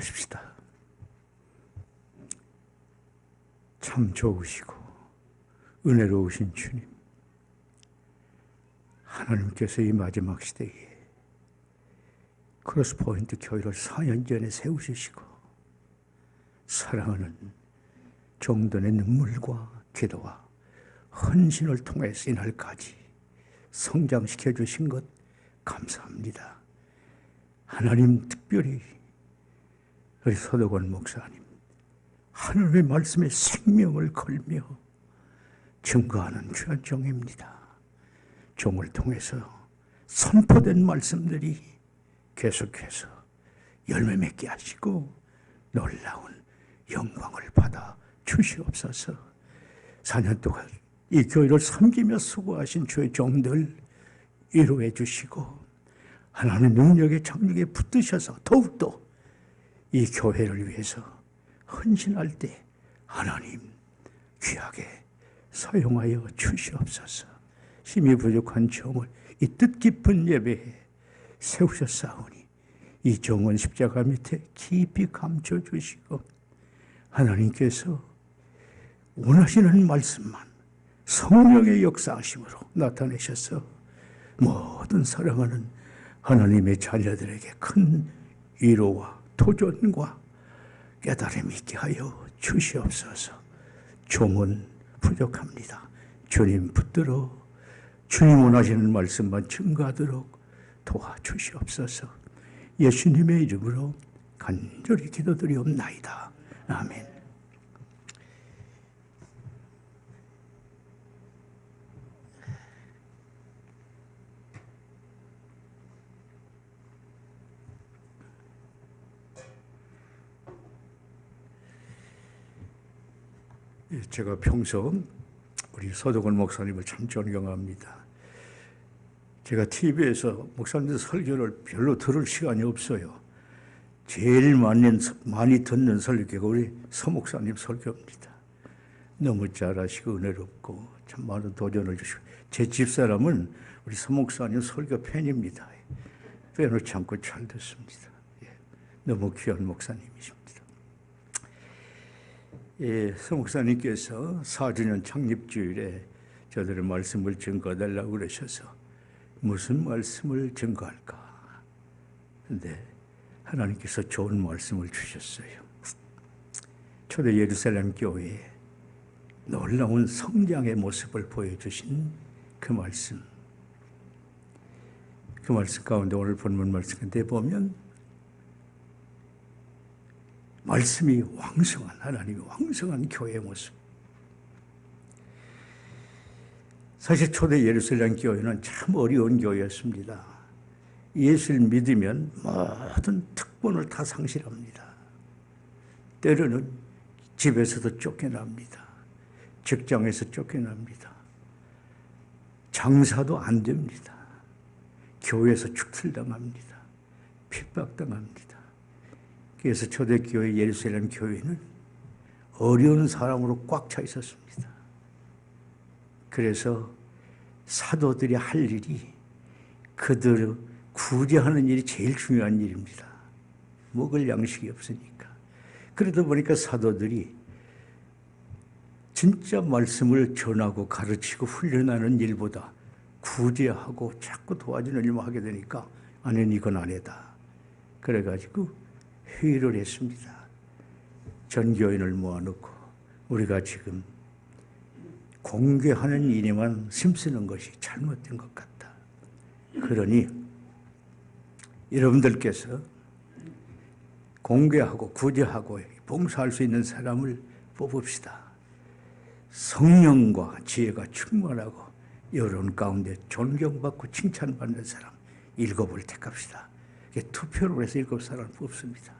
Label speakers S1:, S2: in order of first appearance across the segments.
S1: 기도하십시다. 참 좋으시고 은혜로우신 주님, 하나님께서 이 마지막 시대에 크로스포인트 교회를 4년 전에 세우시고 사랑하는 종들의 눈물과 기도와 헌신을 통해서 이날까지 성장시켜 주신 것 감사합니다. 하나님, 특별히 우리 서덕원 목사님, 하나님의 말씀에 생명을 걸며 증거하는 귀한 종입니다. 종을 통해서 선포된 말씀들이 계속해서 열매 맺게 하시고 놀라운 영광을 받아 주시옵소서. 4년 동안 이 교회를 섬기며 수고하신 주의 종들 위로해 주시고 하나님의 능력의 장력에 붙드셔서 더욱더 이 교회를 위해서 헌신할 때 하나님 귀하게 사용하여 주시옵소서. 힘이 부족한 종을 이 뜻깊은 예배에 세우셨사오니 이 종은 십자가 밑에 깊이 감춰주시고 하나님께서 원하시는 말씀만 성령의 역사하심으로 나타내셔서 모든 사랑하는 하나님의 자녀들에게 큰 위로와 도전과 깨달음이 있게 하여 주시옵소서. 종은 부족합니다. 주님 붙들어 주님 원하시는 말씀만 증거하도록 도와주시옵소서. 예수님의 이름으로 간절히 기도드리옵나이다. 아멘. 제가 평소 우리 서덕원 목사님을 참 존경합니다. 제가 TV에서 목사님들 설교를 별로 들을 시간이 없어요. 제일 많이 듣는 설교가 우리 서 목사님 설교입니다. 너무 잘하시고 은혜롭고 참 많은 도전을 주시고, 제 집사람은 우리 서 목사님 설교 팬입니다. 빼놓지 않고 잘 듣습니다. 너무 귀한 목사님이십니다. 서 목사님께서 4주년 창립주일에 저들의 말씀을 증거해달라고 그러셔서 무슨 말씀을 증거할까? 그런데 하나님께서 좋은 말씀을 주셨어요. 초대 예루살렘 교회에 놀라운 성장의 모습을 보여주신 그 말씀 가운데 오늘 본문 말씀인데 보면 말씀이 왕성한, 하나님이 왕성한 교회의 모습. 사실 초대 예루살렘 교회는 참 어려운 교회였습니다. 예수를 믿으면 모든 특권을 다 상실합니다. 때로는 집에서도 쫓겨납니다. 직장에서 쫓겨납니다. 장사도 안 됩니다. 교회에서 축출당합니다. 핍박당합니다. 그래서 초대교회 예루살렘 교회는 어려운 사람으로 꽉 차 있었습니다. 그래서 사도들이 할 일이 그들을 구제하는 일이 제일 중요한 일입니다. 먹을 양식이 없으니까. 그러다 보니까 사도들이 진짜 말씀을 전하고 가르치고 훈련하는 일보다 구제하고 자꾸 도와주는 일만 하게 되니까 아니 이건 아니다. 그래가지고 회의를 했습니다. 전 교인을 모아놓고 우리가 지금 공개하는 일에만 힘쓰는 것이 잘못된 것 같다. 그러니 여러분들께서 공개하고 구제하고 봉사할 수 있는 사람을 뽑읍시다. 성령과 지혜가 충만하고 여러분 가운데 존경받고 칭찬받는 사람 7을 택합시다. 투표를 해서 7사람을 뽑습니다.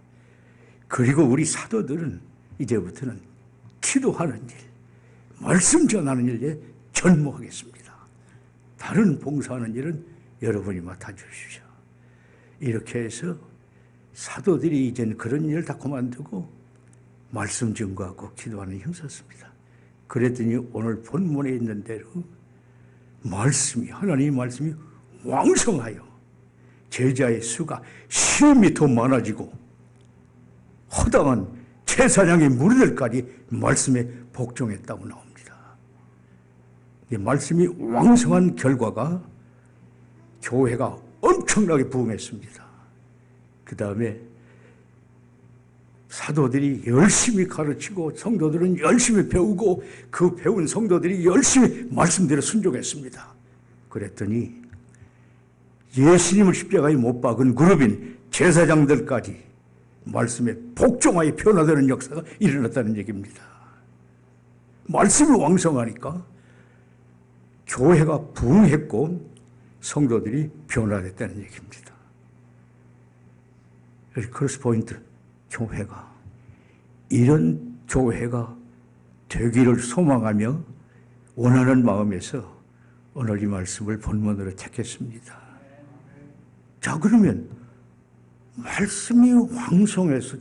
S1: 그리고 우리 사도들은 이제부터는 기도하는 일, 말씀 전하는 일에 전무하겠습니다. 다른 봉사하는 일은 여러분이 맡아주십시오. 이렇게 해서 사도들이 이제는 그런 일을 다 그만두고 말씀 증거하고 기도하는 형사였습니다. 그랬더니 오늘 본문에 있는 대로 말씀이, 하나님의 말씀이 왕성하여 제자의 수가 10이 더 많아지고 허다한 제사장의 무리들까지 말씀에 복종했다고 나옵니다. 이 말씀이 왕성한 결과가 교회가 엄청나게 부흥했습니다. 그 다음에 사도들이 열심히 가르치고 성도들은 열심히 배우고 그 배운 성도들이 열심히 말씀대로 순종했습니다. 그랬더니 예수님을 십자가에 못 박은 그룹인 제사장들까지 말씀에 복종하여 변화되는 역사가 일어났다는 얘기입니다. 말씀이 왕성하니까 교회가 부흥했고 성도들이 변화됐다는 얘기입니다. 크로스 포인트, 교회가 이런 교회가 되기를 소망하며 원하는 마음에서 오늘 이 말씀을 본문으로 택했습니다. 자, 그러면 말씀이 왕성해서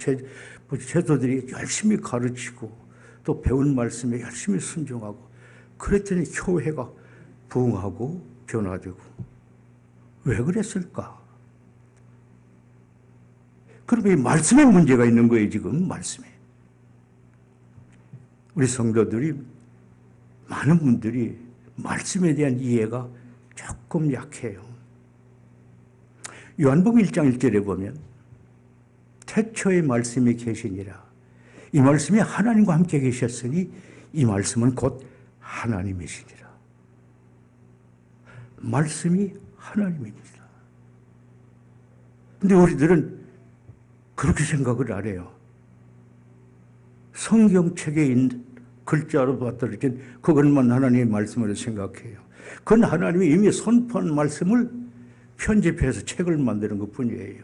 S1: 제도들이 열심히 가르치고 또 배운 말씀에 열심히 순종하고 그랬더니 교회가 부흥하고 변화되고 왜 그랬을까? 그럼 이 말씀에 문제가 있는 거예요, 지금 말씀에. 우리 성도들이 많은 분들이 말씀에 대한 이해가 조금 약해요. 요한복음 1장 1절에 보면 태초에 말씀이 계시니라. 이 말씀이 하나님과 함께 계셨으니 이 말씀은 곧 하나님이시니라. 말씀이 하나님입니다. 근데 우리들은 그렇게 생각을 안 해요. 성경책에 있는 글자로 받들어진 그것만 하나님의 말씀으로 생각해요. 그건 하나님이 이미 선포한 말씀을 편집해서 책을 만드는 것뿐이에요.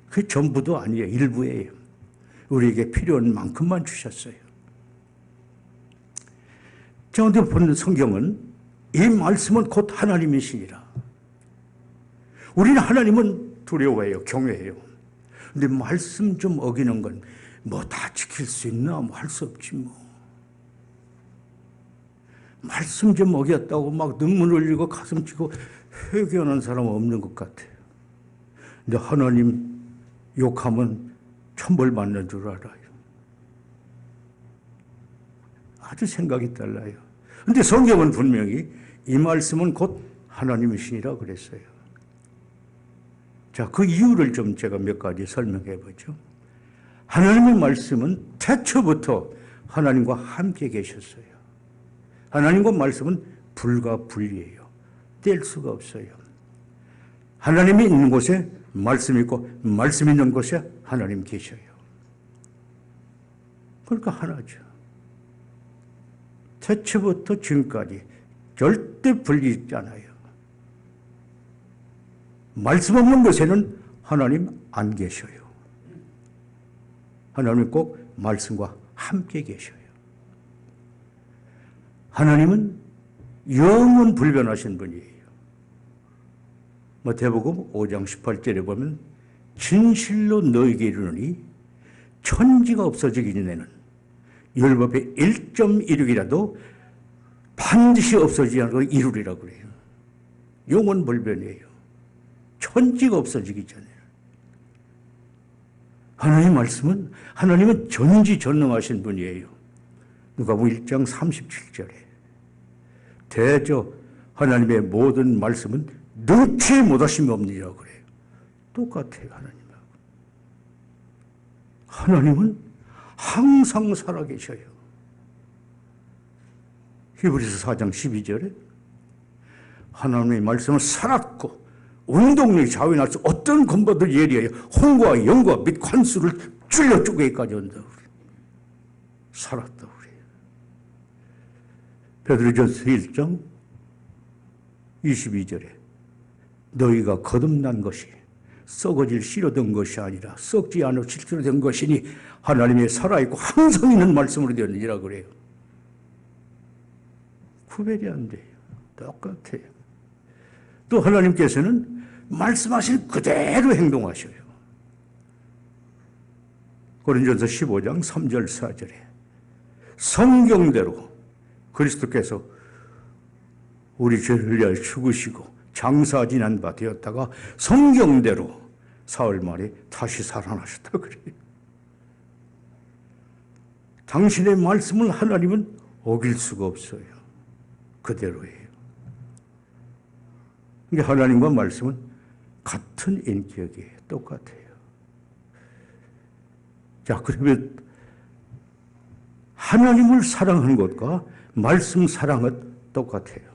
S1: 그게 전부도 아니에요. 일부예요. 우리에게 필요한 만큼만 주셨어요. 자, 근데 보는 성경은 이 말씀은 곧 하나님이시니라. 우리는 하나님은 두려워해요. 경외해요. 근데 말씀 좀 어기는 건 뭐 다 지킬 수 있나? 뭐 할 수 없지 뭐. 말씀 좀 어겼다고 막 눈물 흘리고 가슴 치고 회개하는 사람은 없는 것 같아요. 근데 하나님 욕하면 천벌 받는 줄 알아요. 아주 생각이 달라요. 근데 성경은 분명히 이 말씀은 곧 하나님이시니라 그랬어요. 자, 그 이유를 좀 제가 몇 가지 설명해 보죠. 하나님의 말씀은 태초부터 하나님과 함께 계셨어요. 하나님과 말씀은 불가분리해요. 뗄 수가 없어요. 하나님이 있는 곳에 말씀이 있고 말씀이 있는 곳에 하나님 계셔요. 그러니까 하나죠. 태초부터 지금까지 절대 분리되지 않아요. 말씀 없는 곳에는 하나님 안 계셔요. 하나님은 꼭 말씀과 함께 계셔요. 하나님은 영원 불변하신 분이에요. 마태복음 5장 18절에 보면 진실로 너에게 이르노니 천지가 없어지기 전에는 율법의 1.16이라도 반드시 없어지지 않고 이루리라고 그래요. 영원 불변이에요. 천지가 없어지기 전에. 하나님의 말씀은 하나님은 전지전능하신 분이에요. 누가복음 1장 37절에 대저 하나님의 모든 말씀은 능치 못하심이 없느니라 그래요. 똑같아요. 하나님하고. 하나님은 항상 살아계셔요. 히브리서 4장 12절에 하나님의 말씀은 살았고 운동력이 자원할 수 어떤 권보도 예리하여 혼과 영과 및 관수를 찔러 쪼개기까지 온다. 살았다 그래요. 베드로전서 1장 22절에 너희가 거듭난 것이 썩어질 씨로 된 것이 아니라 썩지 않을 실제로 된 것이니 하나님의 살아있고 항상 있는 말씀으로 되었느니라 그래요. 구별이 안 돼요. 똑같아요. 또 하나님께서는 말씀하신 그대로 행동하셔요. 고린도전서 15장 3절 4절에 성경대로 그리스도께서 우리 죄를 위하여 죽으시고 장사 지난 바 되었다가 성경대로 사흘 만에 다시 살아나셨다 그래요. 당신의 말씀을 하나님은 어길 수가 없어요. 그대로예요. 그러니까 하나님과 말씀은 같은 인격이에요. 똑같아요. 자, 그러면 하나님을 사랑하는 것과 말씀 사랑은 똑같아요.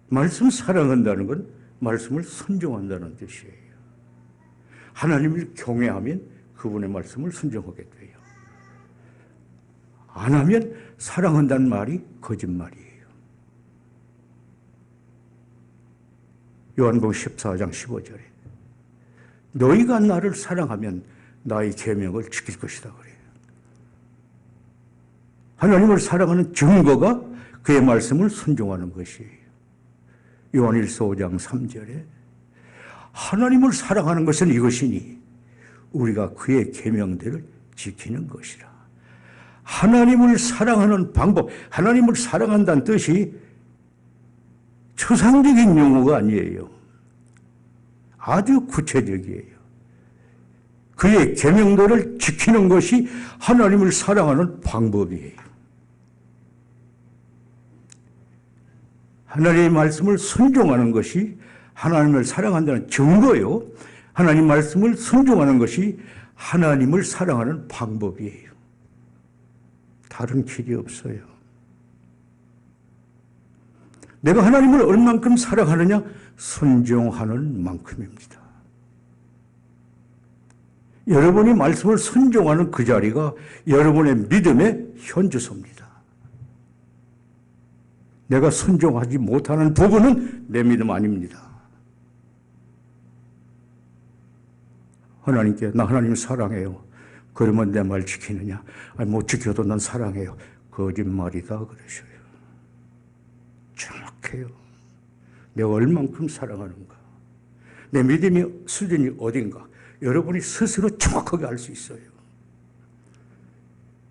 S1: 말씀 사랑한다는 건 말씀을 순종한다는 뜻이에요. 하나님을 경외하면 그분의 말씀을 순종하게 돼요. 안 하면 사랑한다는 말이 거짓말이에요. 요한복음 14장 15절에 너희가 나를 사랑하면 나의 계명을 지킬 것이다 그래요. 하나님을 사랑하는 증거가 그의 말씀을 순종하는 것이에요. 요한일서 5장 3절에 하나님을 사랑하는 것은 이것이니 우리가 그의 계명들을 지키는 것이라. 하나님을 사랑하는 방법, 하나님을 사랑한다는 뜻이 추상적인 용어가 아니에요. 아주 구체적이에요. 그의 계명들을 지키는 것이 하나님을 사랑하는 방법이에요. 하나님의 말씀을 순종하는 것이 하나님을 사랑한다는 증거요. 하나님 말씀을 순종하는 것이 하나님을 사랑하는 방법이에요. 다른 길이 없어요. 내가 하나님을 얼만큼 사랑하느냐? 순종하는 만큼입니다. 여러분이 말씀을 순종하는 그 자리가 여러분의 믿음의 현주소입니다. 내가 순종하지 못하는 부분은 내 믿음 아닙니다. 하나님께 나 하나님 사랑해요. 그러면 내 말 지키느냐? 아니, 못 지켜도 난 사랑해요. 거짓말이다 그러셔요. 정확해요. 내가 얼만큼 사랑하는가? 내 믿음의 수준이 어딘가? 여러분이 스스로 정확하게 알 수 있어요.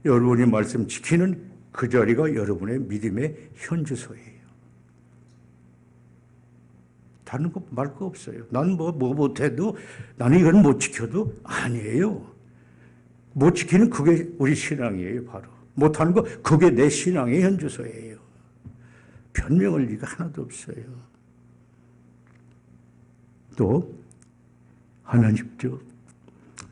S1: 여러분이 말씀 지키는 그 자리가 여러분의 믿음의 현주소예요. 다른 거 말 거 없어요. 난 뭐 못해도, 나는 이건 못 지켜도 아니에요. 못 지키는 그게 우리 신앙이에요, 바로. 못하는 거, 그게 내 신앙의 현주소예요. 변명할 리가 하나도 없어요. 또, 하나님도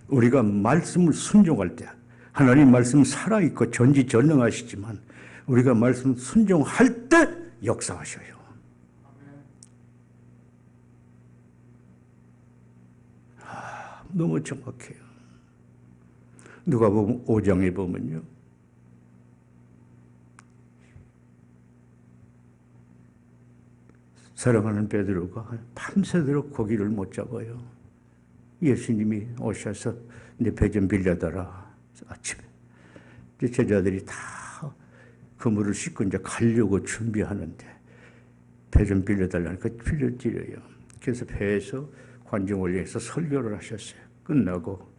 S1: 우리가 말씀을 순종할 때, 하나님 말씀 살아있고 전지전능하시지만, 우리가 말씀 순종할 때 역사하셔요. 너무 정확해요. 누가복음 5장에 보면요. 사랑하는 베드로가 밤새도록 고기를 못 잡아요. 예수님이 오셔서 내 배 좀 빌려달라. 아침에. 제자들이 다 그물을 씻고 이제 가려고 준비하는데 배 좀 빌려달라니까 빌려드려요. 그래서 배에서 관중원리에서 설교를 하셨어요. 끝나고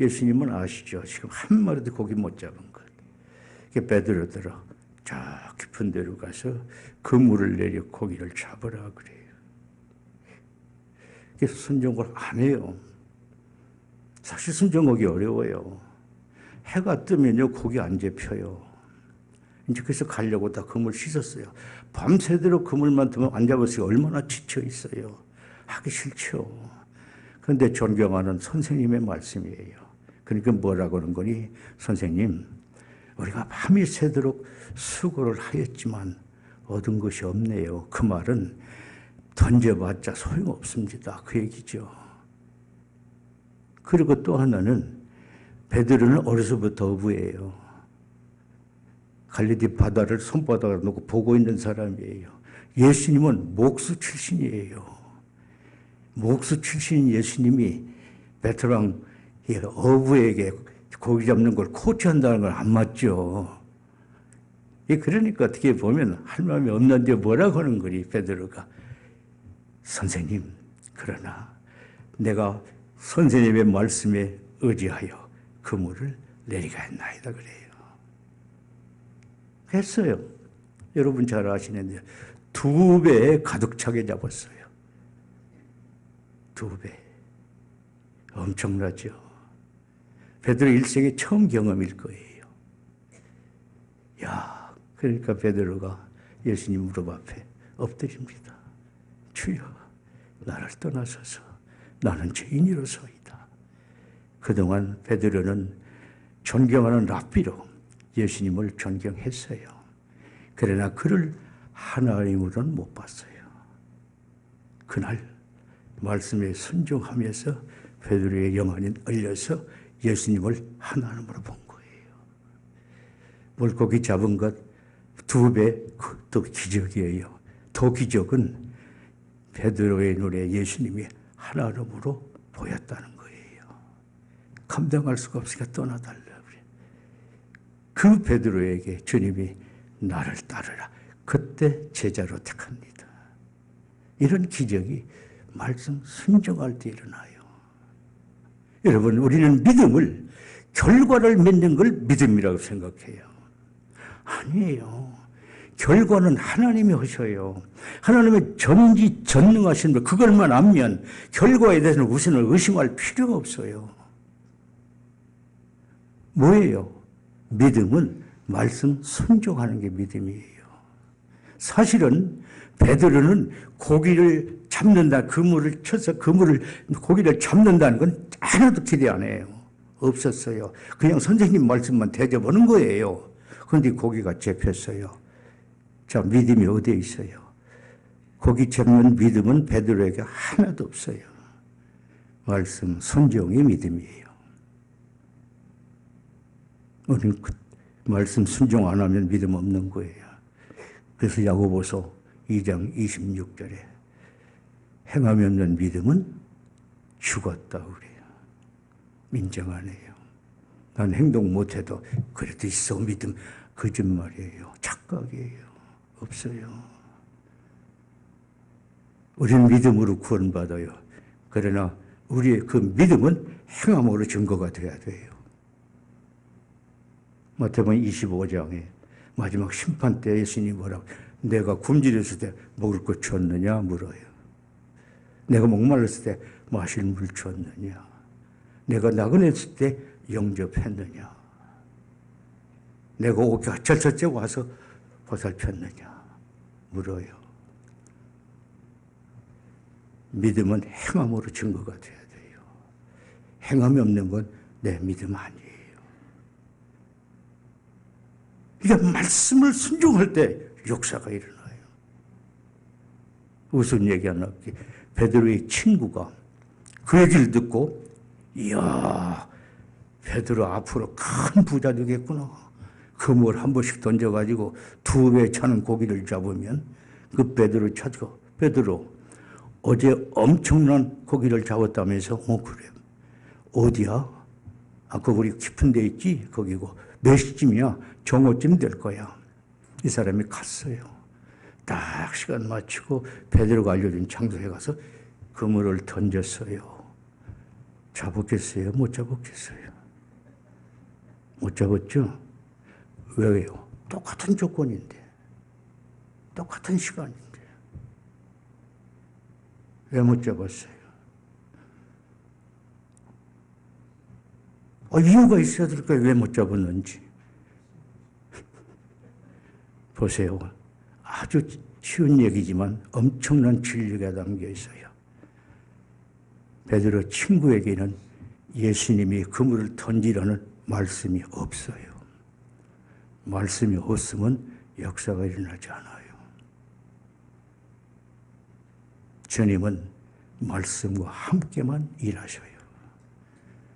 S1: 예수님은 아시죠? 지금 한 마리도 고기 못 잡은 것. 베드로들아 저 깊은 데로 가서 그물을 내려 고기를 잡으라 그래요. 그래서 순종을 안 해요. 사실 순종하기 어려워요. 해가 뜨면요 고기 안 잡혀요. 이제 그래서 가려고 다 그물 씻었어요. 밤새도록 그물만 두면 안 잡았어요. 얼마나 지쳐 있어요. 하기 싫죠. 그런데 존경하는 선생님의 말씀이에요. 그러니까 뭐라고 하는 거니? 선생님, 우리가 밤이 새도록 수고를 하였지만 얻은 것이 없네요. 그 말은 던져봤자 소용없습니다. 그 얘기죠. 그리고 또 하나는 베드로는 어려서부터 어부예요. 갈릴리 바다를 손바닥에 놓고 보고 있는 사람이에요. 예수님은 목수 출신이에요. 목수 출신 예수님이 베트남 어부에게 고기 잡는 걸 코치한다는 건 안 맞죠. 그러니까 어떻게 보면 할 마음이 없는데 뭐라고 하는 거니 베드로가. 선생님, 그러나 내가 선생님의 말씀에 의지하여 그물을 내리가했나이다 그래요. 했어요. 여러분 잘 아시는데 2배 가득 차게 잡았어요. 2배. 엄청나죠. 베드로 일생에 처음 경험일 거예요. 야, 그러니까 베드로가 예수님 무릎 앞에 엎드립니다. 주여, 나를 떠나소서. 나는 죄인이로소이다. 그동안 베드로는 존경하는 랍비로 예수님을 존경했어요. 그러나 그를 하나님으로는 못 봤어요. 그날 말씀에 순종하면서 베드로의 영혼이 얼려서 예수님을 하나님으로 본 거예요. 물고기 잡은 것 2배, 또 기적이에요. 더 기적은 베드로의 눈에 예수님이 하나님으로 보였다는 거예요. 감당할 수가 없으니까 떠나달라 그래. 그 베드로에게 주님이 나를 따르라. 그때 제자로 택합니다. 이런 기적이 말씀 순종할 때 일어나요. 여러분, 우리는 믿음을 결과를 맺는 걸 믿음이라고 생각해요. 아니에요. 결과는 하나님이 하셔요. 하나님의 전지전능하신 분, 그걸만 알면 결과에 대해서는 우선은 의심할 필요가 없어요. 뭐예요? 믿음은 말씀 순종하는 게 믿음이에요. 사실은 베드로는 고기를 잡는다, 그물을 쳐서 고기를 잡는다는 건 하나도 기대 안 해요. 없었어요. 그냥 선생님 말씀만 대접하는 거예요. 그런데 고기가 잡혔어요. 자, 믿음이 어디에 있어요? 고기 잡는 믿음은 베드로에게 하나도 없어요. 말씀 순종이 믿음이에요. 우리는 그 말씀 순종 안 하면 믿음 없는 거예요. 그래서 야고보서 2장 26절에 행함이 없는 믿음은 죽었다 그래요. 인정 안 해요. 난 행동 못해도 그래도 있어 믿음. 거짓말이에요. 착각이에요. 없어요. 우리는 믿음으로 구원받아요. 그러나 우리의 그 믿음은 행함으로 증거가 돼야 돼요. 마태복음 25장에 마지막 심판 때 예수님이 뭐라고, 내가 굶주렸을 때 먹을 것 줬느냐 물어요. 내가 목말랐을 때 마실 물 줬느냐, 내가 나그네했을 때 영접했느냐, 내가 첫째 와서 보살폈느냐 물어요. 믿음은 행함으로 증거가 돼야 돼요. 행함이 없는 건 내 믿음 아니에요. 그러니까 말씀을 순종할 때 역사가 일어나요. 무슨 얘기 하나 할게. 베드로의 친구가 그 얘기를 듣고, 이야, 베드로 앞으로 큰 부자 되겠구나. 그물 한 번씩 던져가지고 2배 차는 고기를 잡으면 그 베드로 찾고, 베드로 어제 엄청난 고기를 잡았다면서? 그래. 어디야? 그물이 깊은 데 있지? 거기고. 몇 시쯤이야? 정오쯤 될 거야. 이 사람이 갔어요. 딱 시간 맞추고 베드로가 알려준 장소에 가서 그물을 던졌어요. 잡았겠어요? 못 잡았겠어요? 못 잡았죠? 왜요? 똑같은 조건인데, 똑같은 시간인데 왜 못 잡았어요? 이유가 있어야 될 거예요. 왜 못 잡았는지. 보세요. 아주 쉬운 얘기지만 엄청난 진리가 담겨 있어요. 베드로 친구에게는 예수님이 그물을 던지라는 말씀이 없어요. 말씀이 없으면 역사가 일어나지 않아요. 주님은 말씀과 함께만 일하셔요.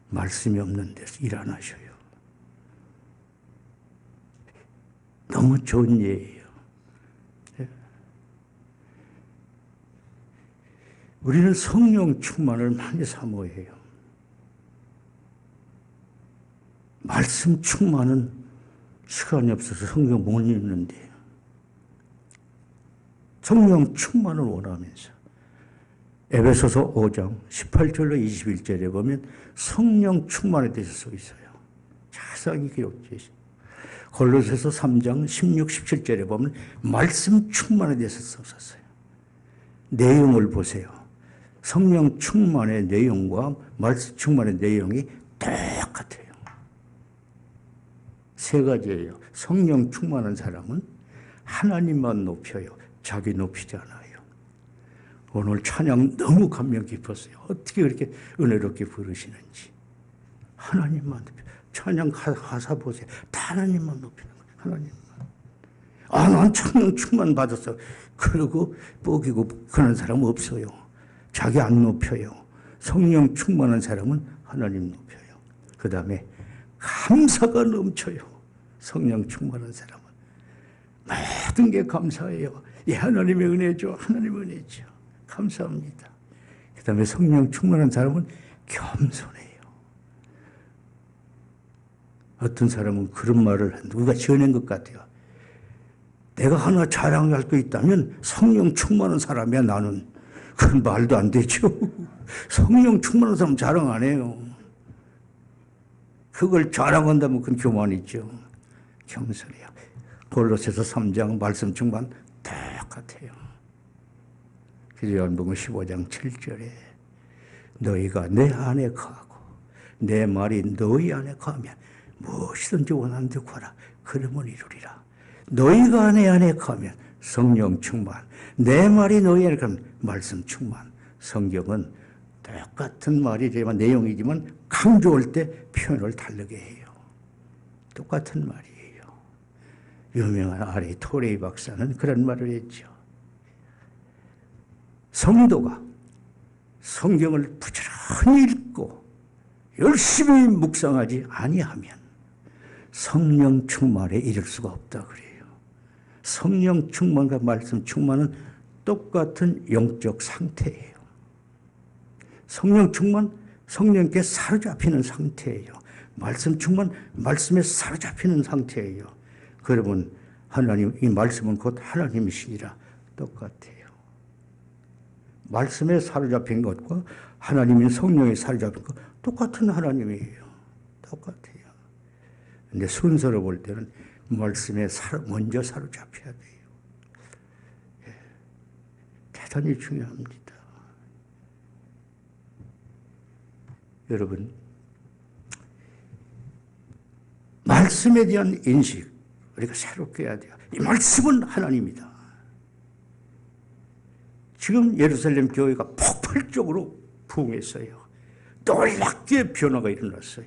S1: 말씀이 없는 데서 일 안 하셔요. 너무 좋은 예예요. 우리는 성령 충만을 많이 사모해요. 말씀 충만은 시간이 없어서 성경 못 읽는데, 성령 충만을 원하면서 에베소서 5장 18절로 21절에 보면 성령 충만에 대해서 써 있어요. 자세하게 기록되어 있어요. 골로새서 3장 16, 17절에 보면 말씀 충만에 대해서 써있어요. 내용을 보세요. 성령 충만의 내용과 말씀 충만의 내용이 똑같아요. 세 가지예요. 성령 충만한 사람은 하나님만 높여요. 자기 높이지 않아요. 오늘 찬양 너무 감명 깊었어요. 어떻게 그렇게 은혜롭게 부르시는지. 하나님만 높여. 찬양 가사 보세요. 다 하나님만 높이는 거예요. 하나님만. 아, 난 성령 충만 받았어. 그러고 뻐기고 그런 사람 없어요. 자기 안 높여요. 성령 충만한 사람은 하나님 높여요. 그 다음에 감사가 넘쳐요. 성령 충만한 사람은. 모든 게 감사해요. 예, 하나님의 은혜죠. 하나님의 은혜죠. 감사합니다. 그 다음에 성령 충만한 사람은 겸손해요. 어떤 사람은 그런 말을 누가 지어낸 것 같아요. 내가 하나 자랑할 거 있다면 성령 충만한 사람이야 나는. 그건 말도 안 되죠. 성령 충만한 사람 자랑 안 해요. 그걸 자랑한다면 그건 교만이죠. 겸손해요. 골로새서 3장 말씀 충만 똑같아요. 그래서 요한복음 15장 7절에 너희가 내 안에 거하고 내 말이 너희 안에 거하면 무엇이든지 원하는 데 구하라. 그러면 이루리라. 너희가 내 안에 거하면 성령 충만, 내 말이 너희 안에 거하면 말씀 충만. 성경은 똑같은 말이지만 내용이지만 강조할 때 표현을 다르게 해요. 똑같은 말이에요. 유명한 아리 토레이 박사는 그런 말을 했죠. 성도가 성경을 부지런히 읽고 열심히 묵상하지 아니하면 성령 충만에 이를 수가 없다 그래요. 성령 충만과 말씀 충만은 똑같은 영적 상태예요. 성령 충만, 성령께 사로잡히는 상태예요. 말씀 충만, 말씀에 사로잡히는 상태예요. 그러면 하나님, 이 말씀은 곧 하나님이시니라 똑같아요. 말씀에 사로잡힌 것과 하나님인 성령에 사로잡힌 것 똑같은 하나님이에요. 똑같아요. 근데 순서로 볼 때는 말씀에 먼저 사로잡혀야 돼요. 예. 대단히 중요합니다. 여러분, 말씀에 대한 인식, 우리가 새롭게 해야 돼요. 이 말씀은 하나님이다. 지금 예루살렘 교회가 폭발적으로 부흥했어요. 놀랍게 변화가 일어났어요.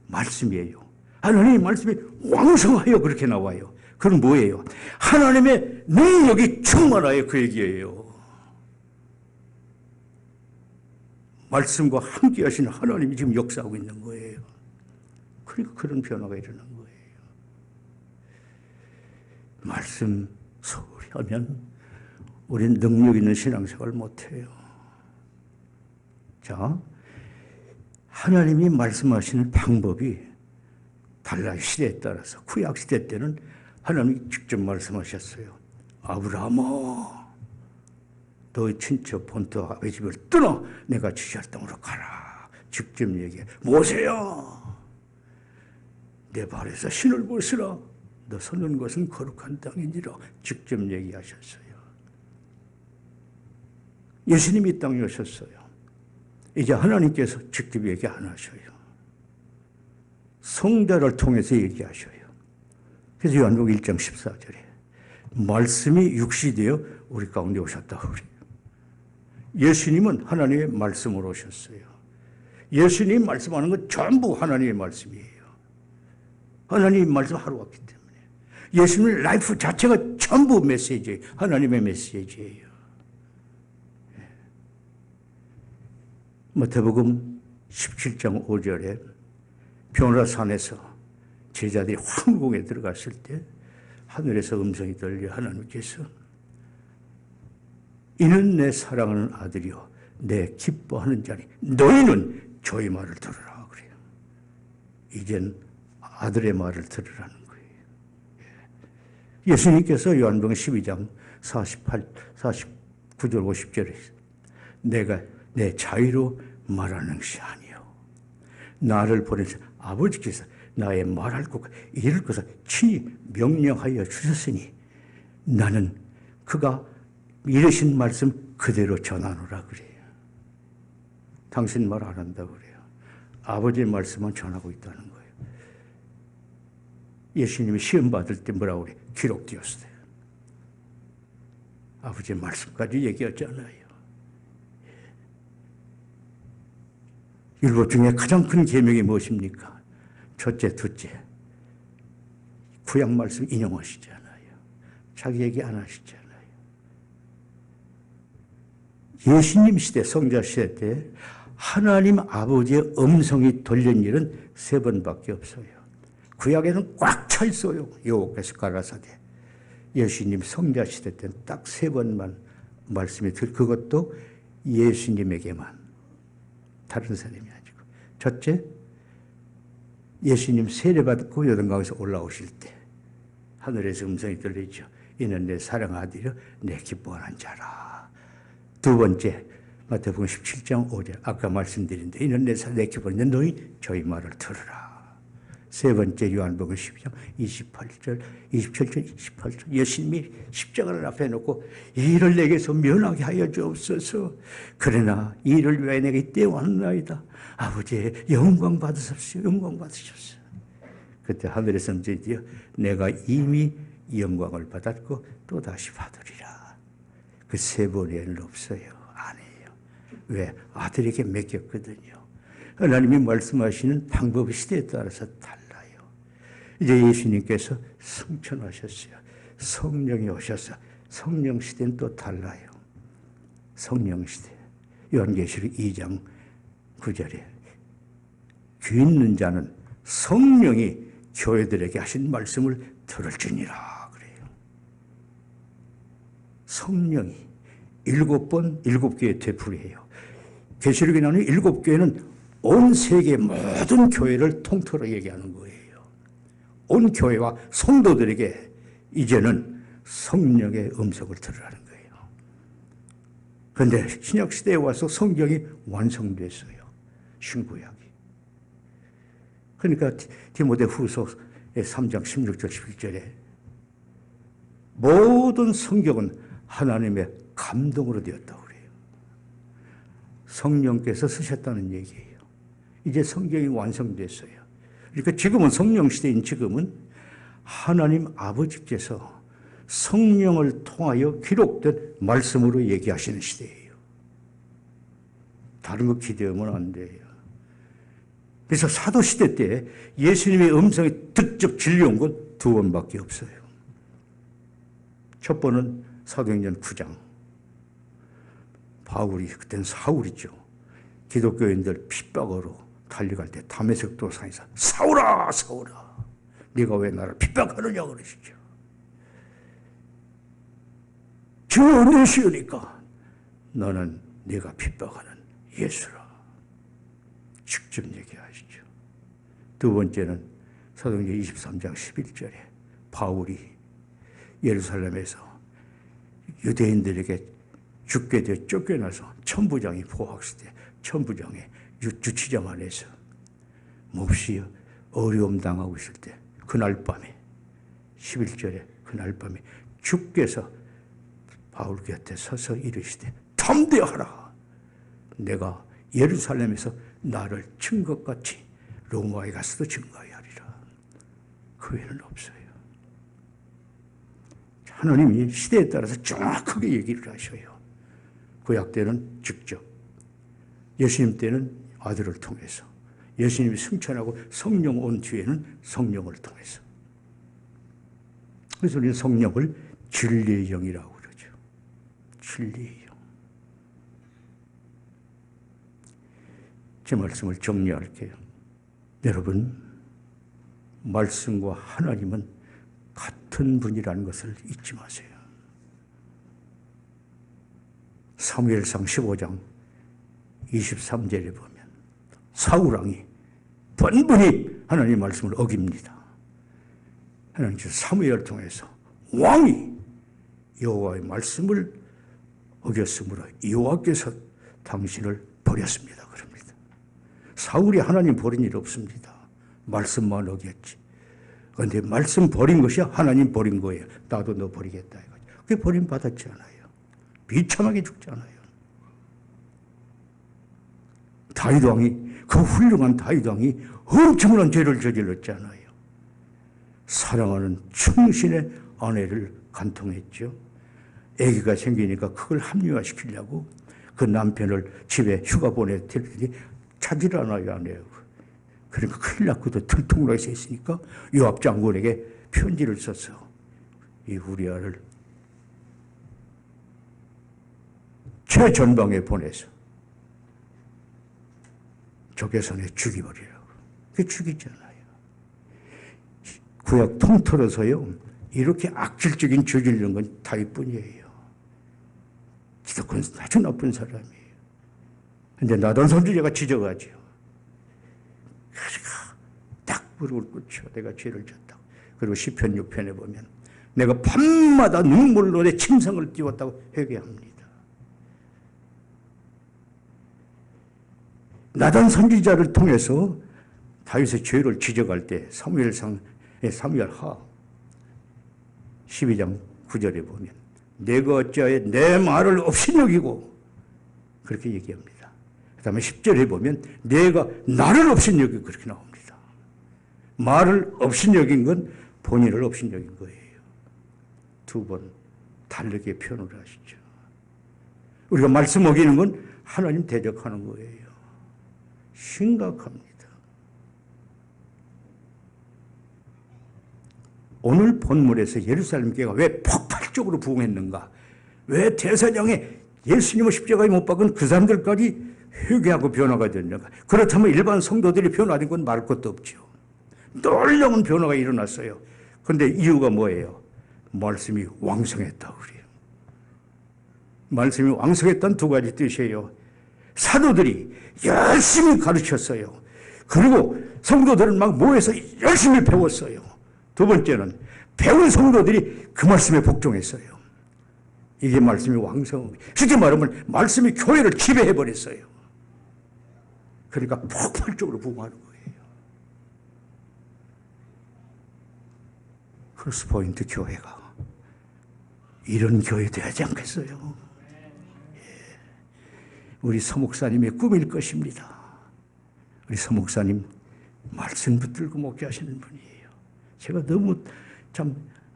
S1: 말씀이에요. 하나님의 말씀이 왕성하여 그렇게 나와요. 그건 뭐예요? 하나님의 능력이 충만하여 그 얘기예요. 말씀과 함께 하시는 하나님이 지금 역사하고 있는 거예요. 그러니까 그런 변화가 일어난 거예요. 말씀 소홀히 하면 우리는 능력 있는 신앙생활을 못해요. 자, 하나님이 말씀하시는 방법이 달라요. 시대에 따라서. 구약 시대 때는 하나님이 직접 말씀하셨어요. 아브라함아, 너의 친척 본토 아버지 집을 떠나 내가 지시할 땅으로 가라. 직접 얘기해. 모세야, 내 발에서 신을 벗으라. 너 서는 것은 거룩한 땅이니라. 직접 얘기하셨어요. 예수님이 이 땅에 오셨어요. 이제 하나님께서 직접 얘기 안 하셔요. 성자를 통해서 얘기하셔요. 그래서 요한복음 1장 14절에 말씀이 육시 되어 우리 가운데 오셨다 그래요. 예수님은 하나님의 말씀으로 오셨어요. 예수님 말씀하는 건 전부 하나님의 말씀이에요. 하나님의 말씀 하러 왔기 때문에. 예수님의 라이프 자체가 전부 메시지예요. 하나님의 메시지예요. 마태복음 17장 5절에 변화산에서 제자들이 황궁에 들어갔을 때 하늘에서 음성이 들려 하나님께서 이는 내 사랑하는 아들이요 내 기뻐하는 자니 너희는 저희 말을 들으라 그래요. 이젠 아들의 말을 들으라는 거예요. 예수님께서 요한복음 12장 49절 50절에 내가 내 자유로 말하는 것이 아니요 나를 보내신 아버지께서 나의 말할 것과 이룰 것을 친히 명령하여 주셨으니 나는 그가 이러신 말씀 그대로 전하노라 그래요. 당신 말 안 한다고 그래요. 아버지의 말씀만 전하고 있다는 거예요. 예수님이 시험 받을 때 뭐라고 그래요? 기록되었어요. 아버지의 말씀까지 얘기하잖아요. 율법 중에 가장 큰 계명이 무엇입니까? 첫째, 둘째. 구약 말씀 인용하시잖아요. 자기 얘기 안 하시잖아요. 예수님 시대, 성자 시대 때 하나님 아버지의 음성이 들린 일은 3번밖에 없어요. 구약에는 꽉 차 있어요. 여호와께서 가라사대. 예수님 성자 시대 때는 딱 3번만 말씀이 그것도 예수님에게만. 다른 사람이 아니고. 첫째, 예수님 세례받고 요단강에서 올라오실 때 하늘에서 음성이 들리죠. 이는 내 사랑하는 아들이요 내 기뻐하는 자라. 두 번째, 마태복음 17장 5절 아까 말씀드린 데 이는 내 기뻐하는 너희 저희 말을 들으라. 세 번째, 요한복음 12장 27절 28절 예수님이 십자가를 앞에 놓고 이 일을 내게서 면하게 하여 주옵소서. 그러나 이 일을 위하여 내가 이때 왔나이다. 아버지의 영광 받으십시오. 영광 받으십시오. 그때 하늘에서 드디어 내가 이미 영광을 받았고 또 다시 받으리라. 그 3번에는 없어요. 안 해요. 왜? 아들에게 맡겼거든요. 하나님이 말씀하시는 방법이 시대에 따라서 달라요. 이제 예수님께서 승천하셨어요. 성령이 오셔서 성령 시대는 또 달라요. 성령 시대. 요한계시록 2장 9절에 귀 있는 자는 성령이 교회들에게 하신 말씀을 들을지니라 그래요. 성령이 7번 7교회 되풀이해요. 계시록에 나오는 7교회는 온 세계 모든 교회를 통틀어 얘기하는 거예요. 온 교회와 성도들에게 이제는 성령의 음성을 들으라는 거예요. 그런데 신약시대에 와서 성경이 완성됐어요. 신구약이. 그러니까 디모데후서의 3장 16절 17절에 모든 성경은 하나님의 감동으로 되었다고 그래요. 성령께서 쓰셨다는 얘기예요. 이제 성경이 완성됐어요. 그러니까 지금은 성령 시대인 지금은 하나님 아버지께서 성령을 통하여 기록된 말씀으로 얘기하시는 시대예요. 다른 거 기대하면 안 돼요. 그래서 사도시대 때 예수님의 음성이 직접 들려온 건 2번밖에 없어요. 첫 번은 사도행전 9장. 바울이, 그때는 사울이죠. 기독교인들 핍박으로 달려갈 때 다메섹 도상에서 사울아 사울아 네가 왜 나를 핍박하느냐 그러시죠. 주여 내시오니까 너는 네가 핍박하는 예수라. 직접 얘기하시죠. 두 번째는 사도행전 23장 11절에 바울이 예루살렘에서 유대인들에게 죽게 되어 쫓겨나서 천부장이 포악시 때 천부장의 주치장 안에서 몹시 어려움 당하고 있을 때 그날 밤에 11절에 그날 밤에 주께서 바울 곁에 서서 이르시되 담대하라. 내가 예루살렘에서 나를 친 것 같이 로마에 가서도 증거해야 하리라. 그 외에는 없어요. 하나님이 시대에 따라서 정확하게 얘기를 하셔요. 구약 때는 직접, 예수님 때는 아들을 통해서, 예수님이 승천하고 성령 온 뒤에는 성령을 통해서. 그래서 우리는 성령을 진리의 영이라고 그러죠. 진리의 영. 제 말씀을 정리할게요. 여러분, 말씀과 하나님은 같은 분이라는 것을 잊지 마세요. 사무엘상 15장 23절에 보면 사울왕이 번번이 하나님의 말씀을 어깁니다. 하나님께서 사무엘을 통해서 왕이 여호와의 말씀을 어겼으므로 여호와께서 당신을 버렸습니다. 그럽니다. 사울이 하나님 버린 일 없습니다. 말씀만 어겼지. 그런데 말씀 버린 것이 하나님 버린 거예요. 나도 너 버리겠다. 그게 버림받았지 않아요. 비참하게 죽잖아요. 다윗 왕이, 그 훌륭한 다윗 왕이 엄청난 죄를 저질렀잖아요. 사랑하는 충신의 아내를 간통했죠. 아기가 생기니까 그걸 합리화시키려고 그 남편을 집에 휴가 보내더니 찾질 않아요, 안 해요. 그러니까 큰일 났거든. 들통나게 있으니까 요압 장군에게 편지를 써서 이 우리아를 최전방에 보내서 적외선에 죽여버리라고. 그게 죽이잖아요. 구약 통틀어서요, 이렇게 악질적인 죄 짓는 건 다윗뿐이에요. 기독교는 아주 나쁜 사람이에요. 근데 나단 선지자가 지적하죠. 딱 무릎을 꿇죠. 내가 죄를 졌다고. 그리고 시편 6편에 보면 내가 밤마다 눈물로 내 침상을 띄웠다고 회개합니다. 나단 선지자를 통해서 다윗의 죄를 지적할 때 사무엘상 사무엘하 12장 9절에 보면 내가 어찌하여 내 말을 업신여기고 그렇게 얘기합니다. 그 다음에 10절에 보면 내가 나를 업신여기고 그렇게 나옵니다. 말을 업신여긴 건 본인을 업신여긴 거예요. 두 번 다르게 표현을 하시죠. 우리가 말씀 어기는 건 하나님 대적하는 거예요. 심각합니다. 오늘 본문에서 예루살렘 교회가 왜 폭발적으로 부흥했는가? 왜 대사장에 예수님을 십자가에 못 박은 그 사람들까지 회개하고 변화가 됐는가? 그렇다면 일반 성도들이 변화된 건 말할 것도 없죠. 놀라운 변화가 일어났어요. 그런데 이유가 뭐예요? 말씀이 왕성했다고 그래요. 말씀이 왕성했다는 두 가지 뜻이에요. 사도들이 열심히 가르쳤어요. 그리고 성도들은 막 모여서 열심히 배웠어요. 두 번째는 배운 성도들이 그 말씀에 복종했어요. 이게 말씀이 왕성. 쉽게 말하면 말씀이 교회를 지배해버렸어요. 그러니까 폭발적으로 부흥하는 거예요. 크로스포인트 교회가 이런 교회 되지 않겠어요? 우리 서목사님의 꿈일 것입니다. 우리 서목사님 말씀 붙들고 목회하시는 분이에요. 제가 너무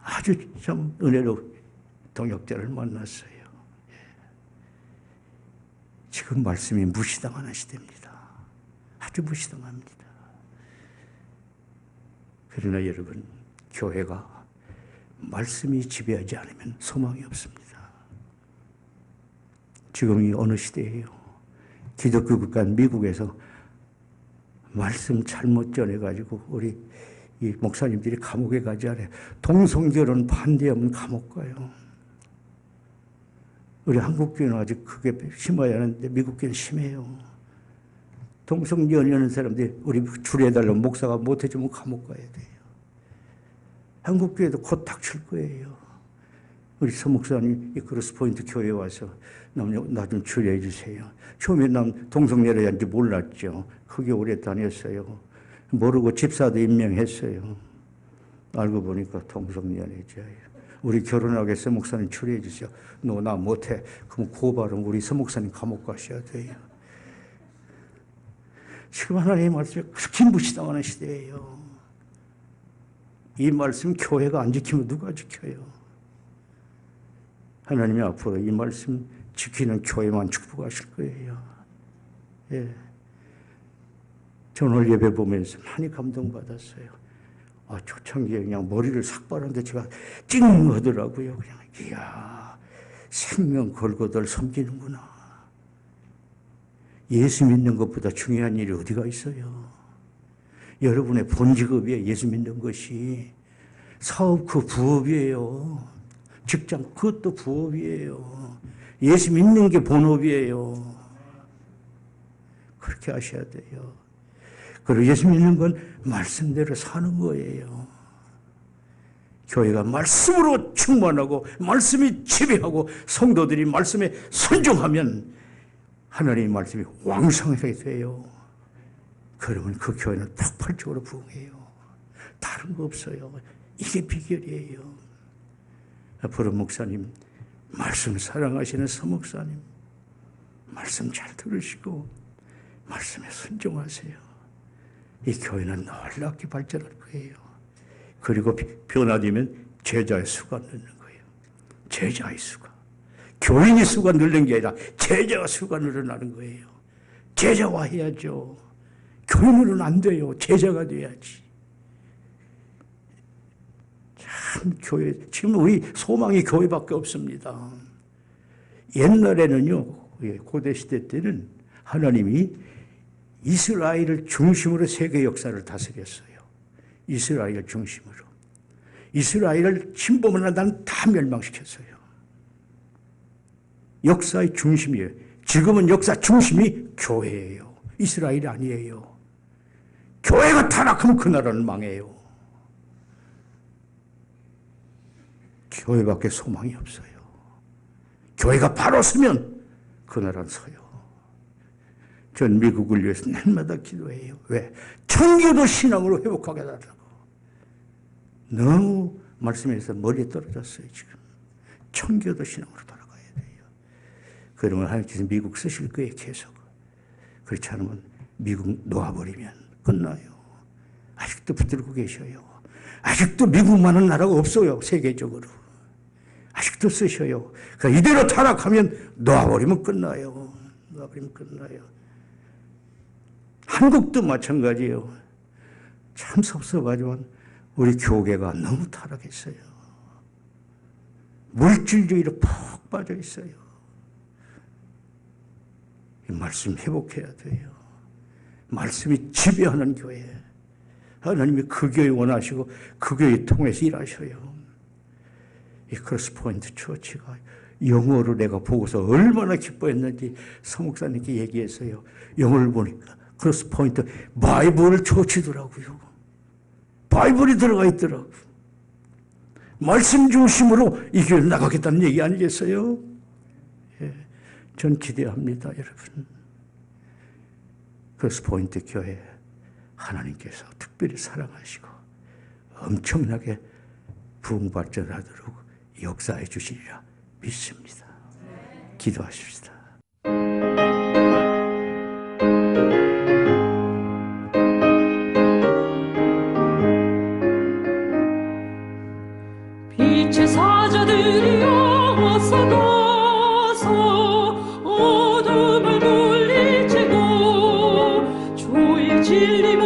S1: 아주 은혜로 동역자를 만났어요. 지금 말씀이 무시당하는 시대입니다. 아주 무시당합니다. 그러나 여러분, 교회가 말씀이 지배하지 않으면 소망이 없습니다. 지금이 어느 시대예요? 기독교 국가 미국에서 말씀 잘못 전해가지고 우리 이 목사님들이 감옥에 가지 않아요. 동성결혼 반대하면 감옥 가요. 우리 한국교회는 아직 그게 심하지 않은데 미국교회는 심해요. 동성연애하는 사람들이 우리 주례해달라고 목사가 못해주면 감옥 가야 돼요. 한국교회도 곧 닥칠 거예요. 우리 서목사님 이 크로스포인트 교회에 와서 나 좀 주례해 주세요. 처음에 난 동성연애인지 몰랐죠. 크게 오래 다녔어요. 모르고 집사도 임명했어요. 알고 보니까 동성연애자예요. 우리 결혼하게 서목사님 주례해 주세요. 너 나 못해. 그럼 고발은 우리 서목사님 감옥 가셔야 돼요. 지금 하나님의 말씀이 그렇게 무시당하는 시대예요. 이 말씀 교회가 안 지키면 누가 지켜요? 하나님이 앞으로 이 말씀 지키는 교회만 축복하실 거예요. 예. 저는 오늘 예배 보면서 많이 감동받았어요. 초창기에 그냥 머리를 싹 바르는데 제가 찡하더라고요. 그냥, 이야, 생명 걸고들 섬기는구나. 예수 믿는 것보다 중요한 일이 어디가 있어요? 여러분의 본 직업이에요. 예수 믿는 것이. 사업 그 부업이에요. 직장 그것도 부업이에요. 예수 믿는 게 본업이에요. 그렇게 하셔야 돼요. 그리고 예수 믿는 건 말씀대로 사는 거예요. 교회가 말씀으로 충만하고 말씀이 지배하고 성도들이 말씀에 순종하면 하나님의 말씀이 왕성하게 돼요. 그러면 그 교회는 폭발적으로 부흥해요. 다른 거 없어요. 이게 비결이에요. 앞으로 목사님 말씀 사랑하시는 서목사님, 말씀 잘 들으시고 말씀에 순종하세요. 이 교회는 놀랍게 발전할 거예요. 그리고 변화되면 제자의 수가 늘는 거예요. 제자의 수가. 교인의 수가 늘는 게 아니라 제자의 수가 늘어나는 거예요. 제자화 해야죠. 교인으로는 안 돼요. 제자가 돼야지. 참 교회, 지금 우리 소망이 교회밖에 없습니다. 옛날에는요, 고대시대 때는 하나님이 이스라엘을 중심으로 세계 역사를 다스렸어요. 이스라엘 중심으로. 이스라엘을 침범하는 나라는 다 멸망시켰어요. 역사의 중심이에요. 지금은 역사 중심이 교회예요. 이스라엘이 아니에요. 교회가 타락하면 그 나라는 망해요. 교회밖에 소망이 없어요. 교회가 바로 서면 그 나라는 서요. 전 미국을 위해서 날마다 기도해요. 왜? 청교도 신앙으로 회복하게 해달라고. 너무 말씀에서 머리에 떨어졌어요, 지금. 청교도 신앙으로 돌아가야 돼요. 그러면 하나님께서 미국 쓰실 거예요, 계속. 그렇지 않으면 미국 놓아버리면 끝나요. 아직도 붙들고 계셔요. 아직도 미국만한 나라가 없어요, 세계적으로. 아직도 쓰셔요. 그러니까 이대로 타락하면 놓아버리면 끝나요. 놓아버리면 끝나요. 한국도 마찬가지예요. 참 섭섭하지만 우리 교계가 너무 타락했어요. 물질주의로 푹 빠져 있어요. 이 말씀 회복해야 돼요. 말씀이 지배하는 교회. 하나님이 그 교회 원하시고 그 교회 통해서 일하셔요. 이 크로스포인트 처치가 영어로 내가 보고서 얼마나 기뻐했는지 서목사님께 얘기했어요. 영어를 보니까 크로스포인트 바이블 처치더라고요. 바이블이 들어가 있더라고요. 말씀 중심으로 이 교회를 나가겠다는 얘기 아니겠어요? 예, 전 기대합니다, 여러분. 크로스포인트 교회 하나님께서 특별히 사랑하시고 엄청나게 부흥발전하도록 역사해 주시리라 믿습니다. 기도하십시다.
S2: 빛의 사자들이여 어서 가서 어둠을 물리치고 주의 진리